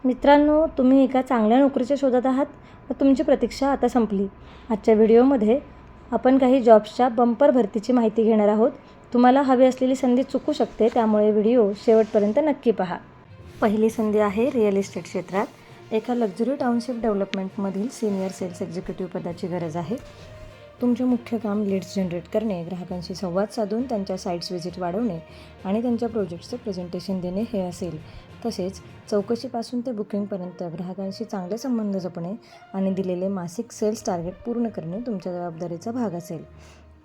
मित्रांनो, तुम्ही एका चांगल्या नोकरीच्या शोधात आहात व तुमची प्रतीक्षा आता संपली. आजच्या व्हिडिओमध्ये आपण काही जॉब्सच्या बंपर भरतीची माहिती घेणार आहोत. तुम्हाला हवी असलेली संधी चुकू शकते, त्यामुळे व्हिडिओ शेवटपर्यंत नक्की पहा. पहिली संधी आहे रिअल इस्टेट क्षेत्रात. एका लक्झरी टाउनशिप डेव्हलपमेंटमधील सिनियर सेल्स एक्झिक्युटिव्ह पदाची गरज आहे. तुमचे मुख्य काम लीड्स जनरेट करणे, ग्राहकांशी संवाद साधून त्यांच्या साईट्स व्हिजिट वाढवणे आणि त्यांच्या प्रोजेक्ट्सचे प्रेझेंटेशन देणे हे असेल. तसेच चौकशीपासून ते बुकिंगपर्यंत ग्राहकांशी चांगले संबंध जपणे आणि दिलेले मासिक सेल्स टार्गेट पूर्ण करणे तुमच्या जबाबदारीचा भाग असेल.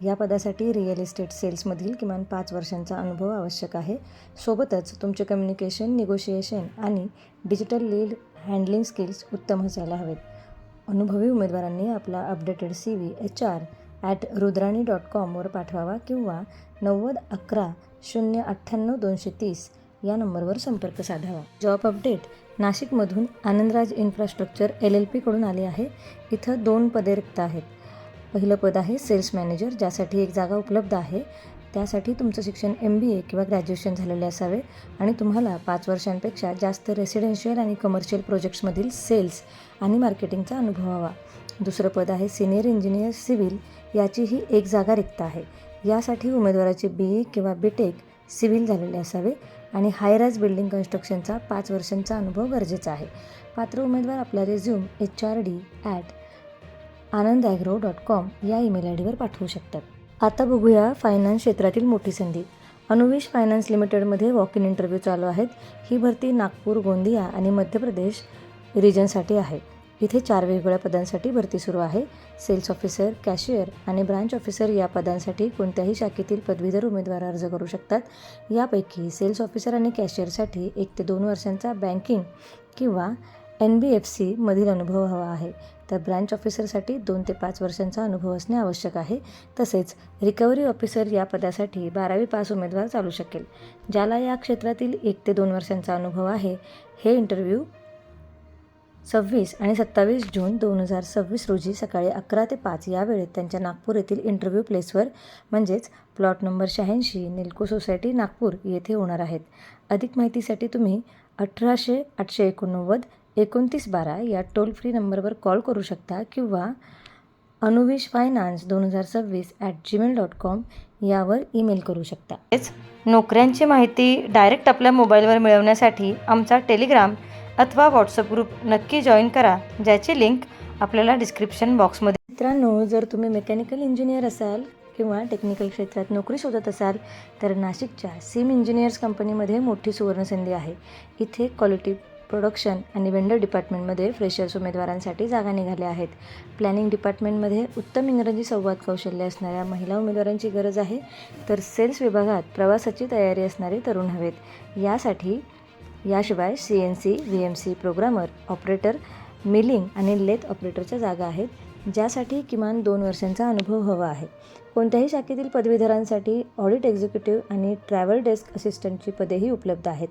या पदासाठी रिअल इस्टेट सेल्समधील किमान 5 वर्षांचा अनुभव आवश्यक आहे. सोबतच तुमचे कम्युनिकेशन, निगोशिएशन आणि डिजिटल लीड हँडलिंग स्किल्स उत्तम असायला हवेत. अनुभवी उमेदवारांनी आपला अपडेटेड CV HR@rudrani.com वर पाठवावा किंवा 9011-098-230 या नंबरवर संपर्क साधावा. जॉब अपडेट नाशिकमधून आनंदराज इन्फ्रास्ट्रक्चर LLP कडून आले आहे. इथं 2 पदे रिक्त आहेत. पहिलं पद आहे सेल्स मॅनेजर, ज्यासाठी एक जागा उपलब्ध आहे. त्यासाठी तुमचं शिक्षण MBA किंवा ग्रॅज्युएशन झालेले असावे आणि तुम्हाला 5 वर्षांपेक्षा जास्त रेसिडेन्शियल आणि कमर्शियल प्रोजेक्ट्समधील सेल्स आणि मार्केटिंगचा अनुभव हवा. दुसरं पद आहे सिनियर इंजिनियर सिव्हिल, याचीही एक जागा रिक्त आहे. यासाठी उमेदवाराचे BE किंवा BTech सिव्हिल झालेले असावे आणि हायराइज बिल्डिंग कन्स्ट्रक्शनचा 5 वर्षांचा अनुभव गरजेचा आहे. पात्र उमेदवार आपला रिझ्यूम HRD@anandagro.com या ईमेल ID वर पाठवू शकतात. आता बघूया फायनान्स क्षेत्रातील मोठी संधी. अनुविश फायनान्स लिमिटेडमध्ये वॉक इन इंटरव्ह्यू चालू आहेत. ही भरती नागपूर, गोंदिया आणि मध्य प्रदेश रिजनसाठी आहे. इथे 4 वेगवेगळ्या पदांसाठी भरती सुरू आहे. सेल्स ऑफिसर, कॅशियर आणि ब्रांच ऑफिसर या पदांसाठी कोणत्याही शाखेतील पदवीधर उमेदवार अर्ज करू शकतात. यापैकी सेल्स ऑफिसर आणि कॅशियरसाठी 1 ते 2 वर्षांचा बँकिंग किंवा NBFC मधील अनुभव हवा आहे. तर ब्रांच ऑफिसरसाठी 2 ते 5 वर्षांचा अनुभव असणे आवश्यक आहे. तसेच रिकव्हरी ऑफिसर या पदासाठी 12वी पास उमेदवार चालू शकेल. ज्याला या क्षेत्रातील 1 ते 2 वर्षांचा अनुभव आहे, हे इंटरव्ह्यू 26 आणि 27 जून 2026 रोजी सकाळी 11 ते 5 या वेळेत त्यांच्या नागपूर येथील इंटरव्ह्यू प्लेसवर म्हणजेच प्लॉट नंबर 86 निल्को सोसायटी नागपूर येथे होणार आहेत. अधिक माहितीसाठी तुम्ही 1800-889-2912 या टोल फ्री नंबरवर कॉल करू शकता किंवा anuvisfinance2026@gmail.com यावर ईमेल करू शकता. नोकऱ्यांची माहिती डायरेक्ट आपल्या मोबाईलवर मिळवण्यासाठी आमचा टेलिग्राम अथवा व्हॉट्सअप ग्रुप नक्की जॉईन करा, ज्याची लिंक आपल्याला डिस्क्रिप्शन बॉक्समध्ये. मित्रांनो, जर तुम्ही मेकॅनिकल इंजिनियर असाल किंवा टेक्निकल क्षेत्रात नोकरी शोधत असाल तर नाशिकच्या सिम इंजिनियर्स कंपनीमध्ये मोठी सुवर्णसंधी आहे. इथे क्वालिटी प्रोडक्शन आणि वेंडर डिपार्टमेंटमध्ये फ्रेशर्स उमेदवारांसाठी जागा निघाल्या आहेत. प्लॅनिंग डिपार्टमेंटमध्ये उत्तम इंग्रजी संवाद कौशल्य असणाऱ्या महिला उमेदवारांची गरज आहे. तर सेल्स विभागात प्रवासाची तयारी असणारे तरुण हवेत. याशिवाय CNC, VMC programmer, operator, milling आणि लेथ ऑपरेटरच्या जागा आहेत, ज्यासाठी किमान 2 वर्षांचा अनुभव हवा आहे. कोणत्याही शाखेतील पदवीधरांसाठी ऑडिट एक्झिक्युटिव्ह आणि ट्रॅव्हल डेस्क असिस्टंटची पदेही उपलब्ध आहेत.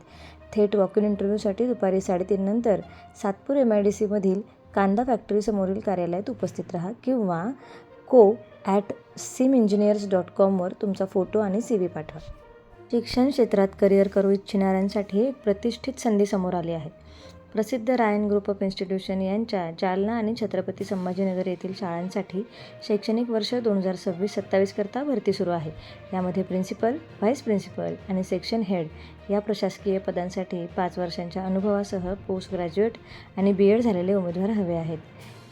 थेट वॉक इन इंटरव्ह्यूसाठी दुपारी 3:30 नंतर सातपूर MIDC मधील कांदा फॅक्टरी समोरील कार्यालयात उपस्थित राहा किंवा co@simengineers.com वर तुमचा फोटो आणि CV पाठवा. शिक्षण क्षेत्रात करिअर करू इच्छिणाऱ्यांसाठी एक प्रतिष्ठित संधी समोर आली आहे. प्रसिद्ध रायन ग्रुप ऑफ इन्स्टिट्यूशन यांच्या जालना आणि छत्रपती संभाजीनगर येथील शाळांसाठी शैक्षणिक वर्ष 2026-27 करता भरती सुरू आहे. यामध्ये प्रिन्सिपल, व्हाईस प्रिन्सिपल आणि सेक्शन हेड या प्रशासकीय पदांसाठी 5 वर्षांच्या अनुभवासह पोस्ट ग्रॅज्युएट आणि BEd झालेले उमेदवार हवे आहेत.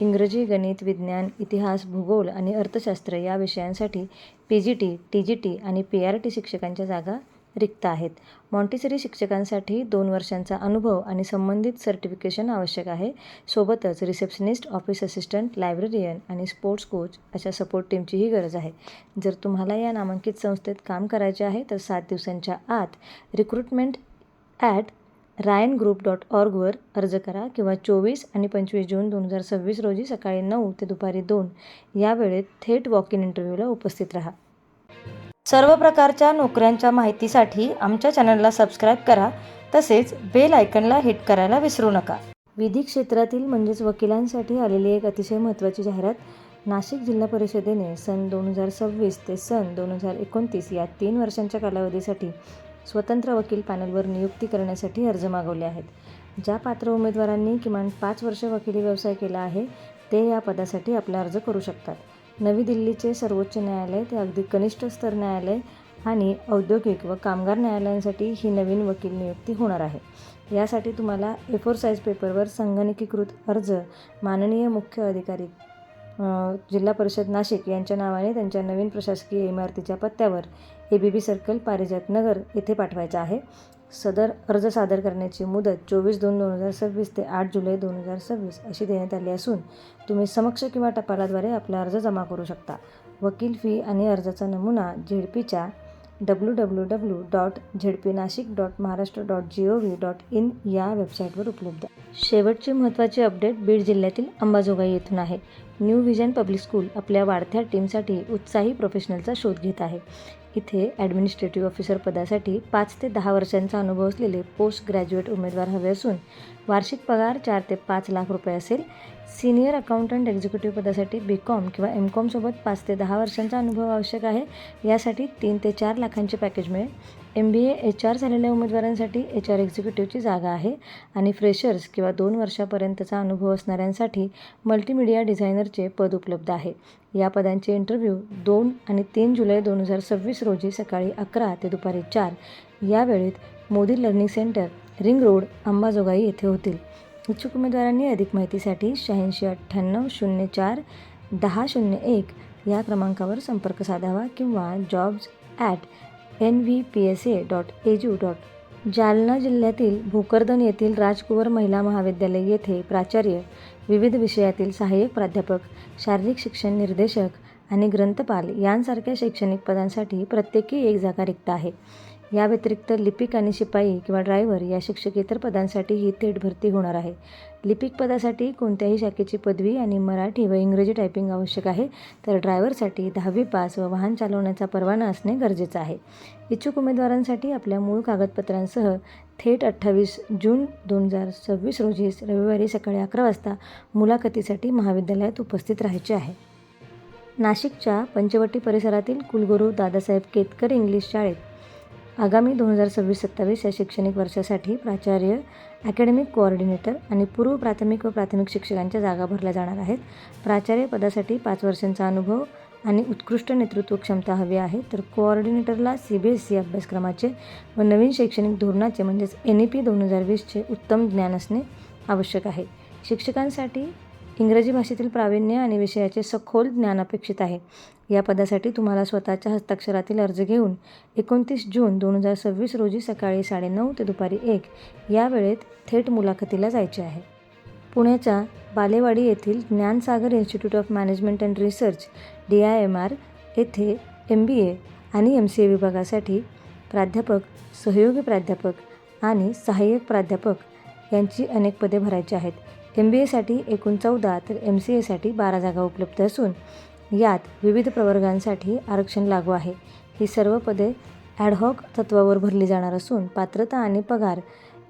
इंग्रजी, गणित, विज्ञान, इतिहास, भूगोल आणि अर्थशास्त्र या विषयांसाठी PGT, TGT आणि PRT शिक्षकांच्या जागा रिक्त आहेत. मॉन्टेसरी शिक्षकांसाठी 2 वर्षांचा अनुभव आणि संबंधित सर्टिफिकेशन आवश्यक आहे. सोबतच रिसेप्शनिस्ट, ऑफिस असिस्टंट, लायब्ररियन आणि स्पोर्ट्स कोच अशा सपोर्ट टीमचीही गरज आहे. जर तुम्हाला या नामांकित संस्थेत काम करायचे आहे तर 7 दिवसांच्या आत recruitment@rayangroup.org वर अर्ज करा किंवा 24 आणि 25 जून 2026 रोजी सकाळी 9 ते दुपारी 2 या वेळेत थेट वॉक इन इंटरव्ह्यूला उपस्थित राहा. सर्व प्रकारच्या नोकऱ्यांच्या माहितीसाठी आमच्या चॅनलला सबस्क्राईब करा. तसेच बेल आयकनला हिट करायला विसरू नका. विधी क्षेत्रातील म्हणजेच वकिलांसाठी आलेली एक अतिशय महत्त्वाची जाहिरात. नाशिक जिल्हा परिषदेने सन 2026 ते सन 2029 या 3 वर्षांच्या कालावधीसाठी स्वतंत्र वकील पॅनलवर नियुक्ती करण्यासाठी अर्ज मागवले आहेत. ज्या पात्र उमेदवारांनी किमान 5 वर्ष वकिली व्यवसाय केला आहे ते या पदासाठी आपला अर्ज करू शकतात. नवी दिल्लीचे सर्वोच्च न्यायालय ते अगदी कनिष्ठ स्तर न्यायालय आणि औद्योगिक व कामगार न्यायालयांसाठी ही नवीन वकील नियुक्ती होणार आहे. यासाठी तुम्हाला A4 साईज पेपरवर संगणकीकृत अर्ज माननीय मुख्य अधिकारी जिल्हा परिषद नाशिक यांच्या नावाने त्यांच्या नवीन प्रशासकीय इमारतीच्या पत्त्यावर ABB सर्कल, पारिजात नगर येथे पाठवायचा आहे. सदर अर्ज सादर करण्याची मुदत 24/2/2026 ते 8 जुलै 2026 अशी देण्यात आली असून तुम्ही समक्ष किंवा टपालाद्वारे आपला अर्ज जमा करू शकता. वकील फी आणि अर्जाचा नमुना झेडपीच्या www.zhdpnashik.maharashtra.gov.in या वेबसाईटवर उपलब्ध आहे. शेवटची महत्त्वाची अपडेट बीड जिल्ह्यातील अंबाजोगाई येथून आहे. न्यू व्हिजन पब्लिक स्कूल आपल्या वाढत्या टीमसाठी उत्साही प्रोफेशनलचा शोध घेत आहे. इथे ॲडमिनिस्ट्रेटिव्ह ऑफिसर पदासाठी 5 ते 10 वर्षांचा अनुभव असलेले पोस्ट ग्रॅज्युएट उमेदवार हवे असून वार्षिक पगार 4 ते 5 लाख रुपये असेल. सिनियर अकाउंटंट एक्झिक्युटिव्ह पदासाठी BCom किंवा MCom सोबत 5 ते 10 वर्षांचा अनुभव आवश्यक आहे. यासाठी 3 ते 4 लाखांचे पॅकेज मिळेल. MBA HR झालेल्या उमेदवारांसाठी HR एक्झिक्युटिव्हची जागा आहे आणि फ्रेशर्स किंवा 2 वर्षापर्यंतचा अनुभव असणाऱ्यांसाठी मल्टीमीडिया डिझायनरचे पद उपलब्ध आहे. या पदांचे इंटरव्ह्यू 2 आणि 3 जुलै 2026 रोजी सकाळी 11 ते दुपारी 4 या वेळेत Modi learning centre, ring road, Ambajogai येथे होतील. इच्छुक उमेदवारांनी अधिक माहितीसाठी 8698041001 या क्रमांकावर संपर्क साधावा किंवा jobs@nvpsa.edu. जालना जिल्ह्यातील भोकरदन येथील राजकुंवर महिला महाविद्यालय येथे प्राचार्य, विविध विषयातील सहाय्यक प्राध्यापक, शारीरिक शिक्षण निर्देशक आणि ग्रंथपाल यांसारख्या शैक्षणिक पदांसाठी प्रत्येकी 1 जागा रिक्त आहे. या व्यतिरिक्त लिपिक आणि शिपाई किंवा ड्रायव्हर या शिक्षकेतर पदांसाठीही थेट भरती होणार आहे. लिपिक पदासाठी कोणत्याही शाखेची पदवी आणि मराठी व इंग्रजी टायपिंग आवश्यक आहे, तर ड्रायव्हरसाठी 10वी पास व वाहन चालवण्याचा परवाना असणे गरजेचं आहे. इच्छुक उमेदवारांसाठी आपल्या मूळ कागदपत्रांसह थेट 28 जून 2026 रोजी रविवारी सकाळी 11 वाजता मुलाखतीसाठी महाविद्यालयात उपस्थित राहायचे आहे. नाशिकच्या पंचवटी परिसरातील कुलगुरू दादासाहेब केतकर इंग्लिश शाळेत आगामी 2026-27 या शैक्षणिक वर्षासाठी प्राचार्य, अकॅडमिक कोऑर्डिनेटर आणि पूर्व प्राथमिक व प्राथमिक शिक्षकांच्या जागा भरल्या जाणार आहेत. प्राचार्य पदासाठी 5 वर्षांचा अनुभव आणि उत्कृष्ट नेतृत्व क्षमता हवी आहे, तर कोऑर्डिनेटरला CBSE अभ्यासक्रमाचे व नवीन शैक्षणिक धोरणाचे म्हणजेच NEP 2020चे उत्तम ज्ञान असणे आवश्यक आहे. शिक्षकांसाठी इंग्रजी भाषेतील प्रावीण्य आणि विषयाचे सखोल ज्ञान अपेक्षित आहे. या पदासाठी तुम्हाला स्वतःच्या हस्ताक्षरातील अर्ज घेऊन 29 जून 2026 रोजी सकाळी 9:30 ते दुपारी 1 या वेळेत थेट मुलाखतीला जायचे आहे. पुण्याच्या बालेवाडी येथील Gyansagar institute of management and research DIMR येथे MBA आणि MCA विभागासाठी प्राध्यापक, सहयोगी प्राध्यापक आणि सहाय्यक प्राध्यापक यांची अनेक पदे भरायची आहेत. MBAसाठी एकूण 14 तर MCAसाठी 12 जागा उपलब्ध असून यात विविध प्रवर्गांसाठी आरक्षण लागू आहे. ही सर्व पदे ॲडहॉक तत्त्वावर भरली जाणार असून पात्रता आणि पगार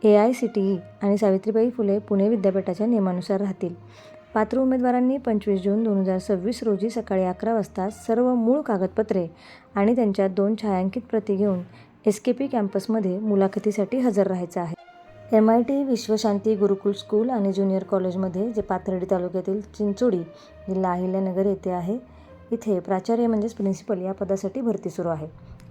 AICTE आणि सावित्रीबाई फुले पुणे विद्यापीठाच्या नियमानुसार राहतील. पात्र उमेदवारांनी 25 जून 2026 रोजी सकाळी 11 वाजता सर्व मूळ कागदपत्रे आणि त्यांच्या 2 छायांकित प्रती घेऊन SKP कॅम्पसमध्ये मुलाखतीसाठी हजर राहायचं आहे. MIT विश्वशांती गुरुकुल स्कूल आणि ज्युनियर कॉलेजमध्ये जे पाथर्डी तालुक्यातील चिंचोडी जिल्हा अहिल्यानगर येथे आहे, इथे प्राचार्य म्हणजेच प्रिन्सिपल या पदासाठी भरती सुरू आहे.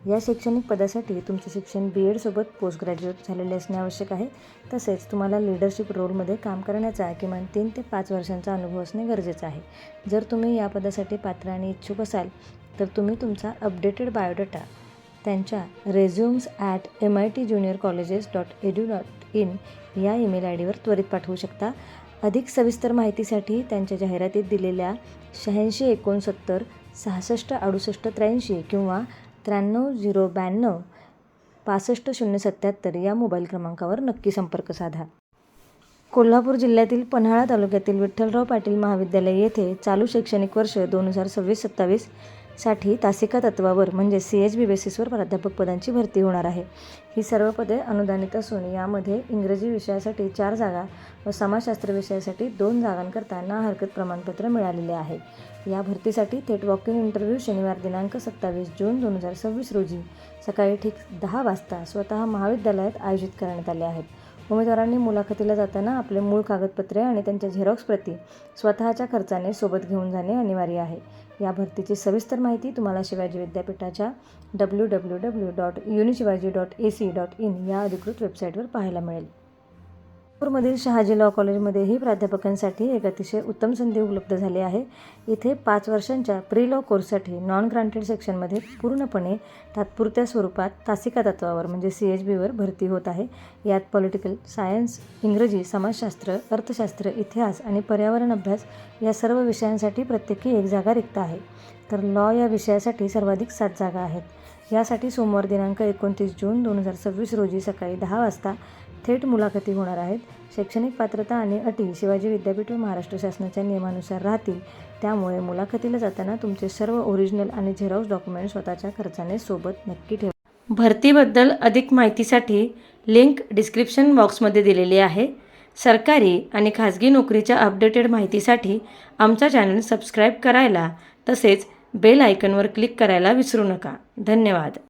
या शैक्षणिक पदासाठी तुमचे शिक्षण BEd सोबत पोस्ट ग्रॅज्युएट झालेले असणे आवश्यक आहे. तसेच तुम्हाला लीडरशिप रोलमध्ये काम करण्याचा किमान 3 ते 5 वर्षांचा अनुभव असणे गरजेचं आहे. जर तुम्ही या पदासाठी पात्र आणि इच्छुक असाल तर तुम्ही तुमचा अपडेटेड बायोडाटा त्यांच्या resumes@mitjuniorcolleges.edu.in या ईमेल ID वर त्वरित पाठवू शकता. अधिक सविस्तर माहितीसाठी त्यांच्या जाहिरातीत दिलेल्या 86 69 66 68 83 किंवा 93 092 65 077 या मोबाईल क्रमांकावर नक्की संपर्क साधा. कोल्हापूर जिल्ह्यातील पन्हाळा तालुक्यातील विठ्ठलराव पाटील महाविद्यालय येथे चालू शैक्षणिक वर्ष 2026-27 साठी तासिका तत्त्वावर म्हणजे CHB बेसिसवर प्राध्यापक पदांची भरती होणार आहे. ही सर्व पदे अनुदानित असून यामध्ये इंग्रजी विषयासाठी 4 जागा व समाजशास्त्र विषयासाठी 2 जागांकरता ना हरकत प्रमाणपत्र मिळालेले आहे. या भरतीसाठी थेट वॉक इन इंटरव्ह्यू शनिवार दिनांक 27 जून 2026 रोजी सकाळी ठीक 10 वाजता स्वतः महाविद्यालयात आयोजित करण्यात आले आहेत. उमेदवारांनी मुलाखतीला जाताना आपले मूळ कागदपत्रे आणि त्यांच्या झेरॉक्स प्रती स्वतःच्या खर्चाने सोबत घेऊन जाणे अनिवार्य आहे. या भरतीची सविस्तर माहिती तुम्हाला शिवाजी विद्यापीठाच्या www.unichivaji.ac.in या अधिकृत वेबसाईटवर पाहायला मिळेल. नागपूरमधील शहाजी लॉ कॉलेजमध्येही प्राध्यापकांसाठी एक अतिशय उत्तम संधी उपलब्ध झाली आहे. इथे 5 वर्षांच्या प्री लॉ कोर्ससाठी नॉन ग्रांटेड सेक्शनमध्ये पूर्णपणे तात्पुरत्या स्वरूपात तासिका तत्वावर म्हणजे CHBवर भरती होत आहे. यात पॉलिटिकल सायन्स, इंग्रजी, समाजशास्त्र, अर्थशास्त्र, इतिहास आणि पर्यावरण अभ्यास या सर्व विषयांसाठी प्रत्येकी 1 जागा रिक्त आहे. तर लॉ या विषयासाठी सर्वाधिक 7 जागा आहेत. यासाठी सोमवार दिनांक 29 जून 2026 रोजी सकाळी 10 वाजता थेट मुलाखती होणार आहेत. शैक्षणिक पात्रता आणि अटी शिवाजी विद्यापीठ व महाराष्ट्र शासनाच्या नियमानुसार राहतील. त्यामुळे मुलाखतीला जाताना तुमचे सर्व ओरिजिनल आणि झेरॉक्स डॉक्युमेंट स्वतःच्या खर्चाने सोबत नक्की ठेवा. भरतीबद्दल अधिक माहितीसाठी लिंक डिस्क्रिप्शन बॉक्समध्ये दिलेली आहे. सरकारी आणि खाजगी नोकरीच्या अपडेटेड माहितीसाठी आमचा चॅनल सबस्क्राईब करायला तसेच बेल आयकॉनवर क्लिक करायला विसरू नका. धन्यवाद.